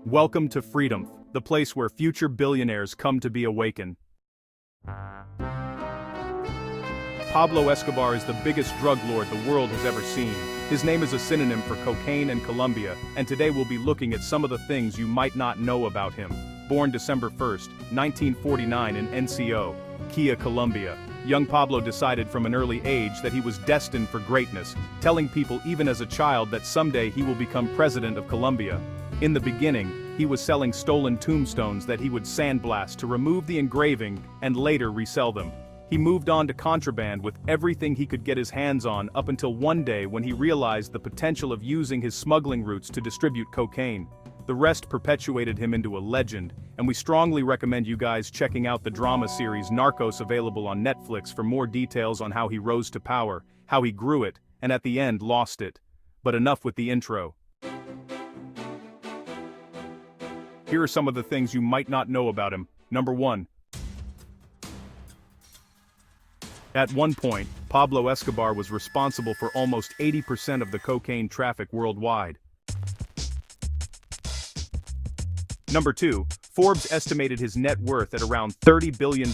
Welcome to Freedomph, the place where future billionaires come to be awakened. Pablo Escobar is the biggest drug lord the world has ever seen. His name is a synonym for cocaine and Colombia, and today we'll be looking at some of the things you might not know about him. Born December 1, 1949 in NCO, Kia, Colombia, young Pablo decided from an early age that he was destined for greatness, telling people even as a child that someday he will become president of Colombia. In the beginning, he was selling stolen tombstones that he would sandblast to remove the engraving and later resell them. He moved on to contraband with everything he could get his hands on up until one day when he realized the potential of using his smuggling routes to distribute cocaine. The rest perpetuated him into a legend, and we strongly recommend you guys checking out the drama series Narcos, available on Netflix, for more details on how he rose to power, how he grew it, and at the end lost it. But enough with the intro. Here are some of the things you might not know about him. Number 1. At one point, Pablo Escobar was responsible for almost 80% of the cocaine traffic worldwide. Number 2. Forbes estimated his net worth at around $30 billion,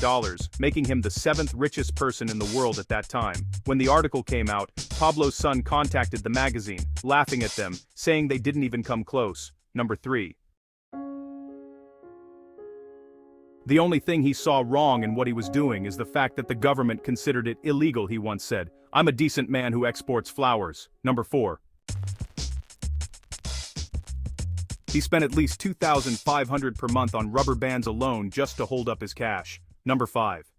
making him the 7th richest person in the world at that time. When the article came out, Pablo's son contacted the magazine, laughing at them, saying they didn't even come close. Number 3. The only thing he saw wrong in what he was doing is the fact that the government considered it illegal, he once said. "I'm a decent man who exports flowers." Number 4. He spent at least $2,500 per month on rubber bands alone just to hold up his cash. Number 5.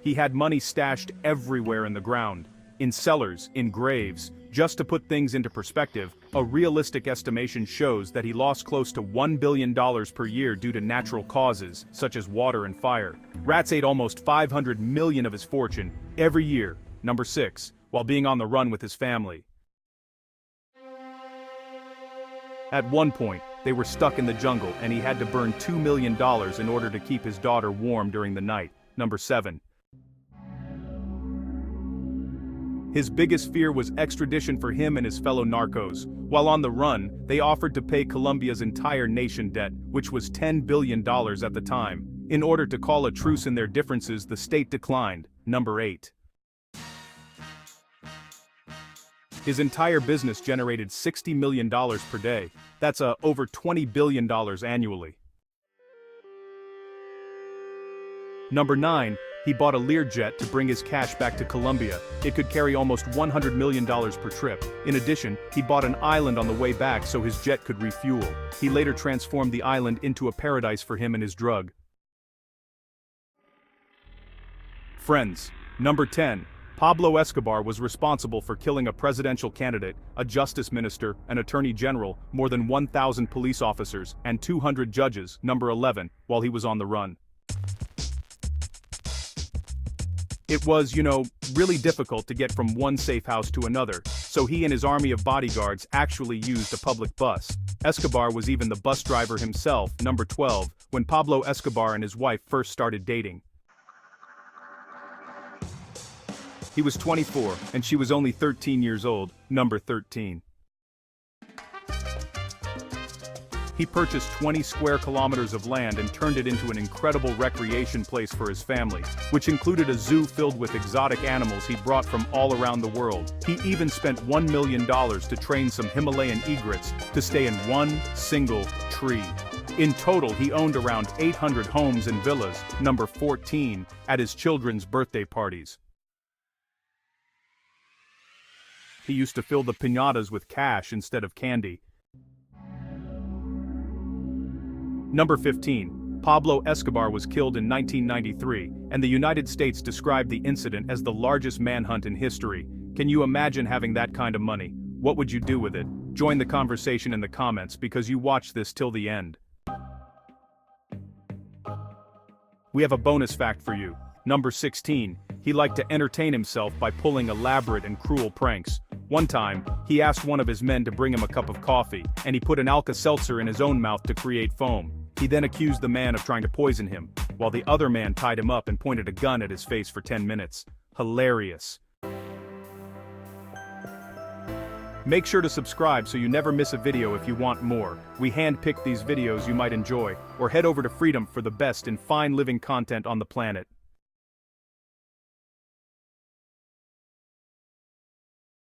He had money stashed everywhere in the ground, in cellars, in graves. Just to put things into perspective, a realistic estimation shows that he lost close to $1 billion per year due to natural causes, such as water and fire. Rats ate almost $500 million of his fortune every year. Number 6. While being on the run with his family. At one point, they were stuck in the jungle and he had to burn $2 million in order to keep his daughter warm during the night. Number 7. His biggest fear was extradition for him and his fellow narcos. While on the run, they offered to pay Colombia's entire nation debt, which was $10 billion at the time. In order to call a truce in their differences, the state declined. Number 8. His entire business generated $60 million per day. That's over $20 billion annually. Number 9. He bought a Learjet to bring his cash back to Colombia. It could carry almost $100 million per trip. In addition, he bought an island on the way back so his jet could refuel. He later transformed the island into a paradise for him and his drug. Friends. Number 10. Pablo Escobar was responsible for killing a presidential candidate, a justice minister, an attorney general, more than 1,000 police officers, and 200 judges. Number 11. While he was on the run. It was, really difficult to get from one safe house to another, so he and his army of bodyguards actually used a public bus. Escobar was even the bus driver himself. Number 12, when Pablo Escobar and his wife first started dating. He was 24, and she was only 13 years old. Number 13. He purchased 20 square kilometers of land and turned it into an incredible recreation place for his family, which included a zoo filled with exotic animals he brought from all around the world. He even spent $1 million to train some Himalayan egrets to stay in one single tree. In total, he owned around 800 homes and villas. Number 14, at his children's birthday parties. He used to fill the piñatas with cash instead of candy. Number 15. Pablo Escobar was killed in 1993, and the United States described the incident as the largest manhunt in history. Can you imagine having that kind of money? What would you do with it? Join the conversation in the comments because you watched this till the end. We have a bonus fact for you. Number 16. He liked to entertain himself by pulling elaborate and cruel pranks. One time, he asked one of his men to bring him a cup of coffee, and he put an Alka-Seltzer in his own mouth to create foam. He then accused the man of trying to poison him, while the other man tied him up and pointed a gun at his face for 10 minutes. Hilarious. Make sure to subscribe so you never miss a video if you want more. We hand-picked these videos you might enjoy, or head over to Freedomph for the best in fine living content on the planet.